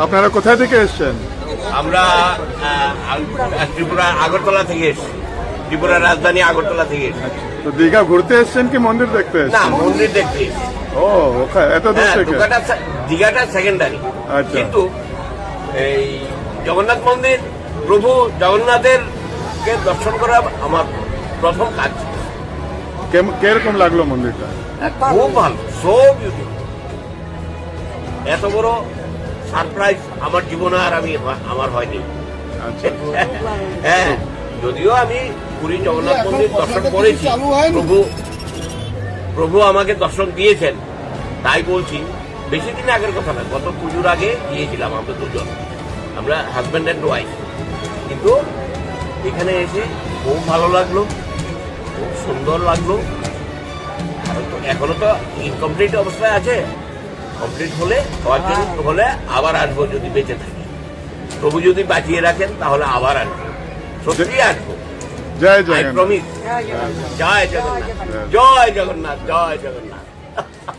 আপনারা কোথায় থেকে এসেছেন? আমরা ত্রিপুরা আগরতলা থেকে এসেছি, ত্রিপুরার রাজধানী আগরতলা থেকে এসেছি। তো দীঘা ঘুরতে এসেছেন কি মন্দির দেখতে না, এসেছেন? মন্দির দেখতে এসেছি। ও ওখানে এত দূর হ্যাঁ, থেকে? দীঘাটা সেকেন্ডারি, আচ্ছা। কিন্তু এই জগন্নাথ মন্দির, প্রভু জগন্নাথের কে দর্শন করা আমার প্রথম কাজ। কিরকম লাগলো মন্দিরটা? খুব ভালো, সো বিউটিফুল। এত বড় সারপ্রাইজ আমার জীবনে আর আমার হয়নি। আচ্ছা। হ্যাঁ, যদিও আমি পুরী জগন্নাথ মন্দির দর্শন করেছি, প্রভু আমাকে দর্শন দিয়েছেন, তাই বলছি। বেশি দিন আগের কথা না, গত পুজোর আগে গিয়েছিলাম আমরা দুজন, আমরা হাজব্যান্ড অ্যান্ড ওয়াইফ। কিন্তু এখানে এসে খুব ভালো লাগলো, খুব সুন্দর লাগলো। এখনো তো ইনকমপ্লিট অবস্থায় আছে, কমপ্লিট হলে হলে আবার আসবো যদি বেঁচে থাকি। প্রভু যদি বাঁচিয়ে রাখেন তাহলে আবার আসবো, সত্যি আসবো। জয় আই জগন্নাথ। প্রমিস। জয় জগন্নাথ, জয় জগন্নাথ, জয় জগন্নাথ।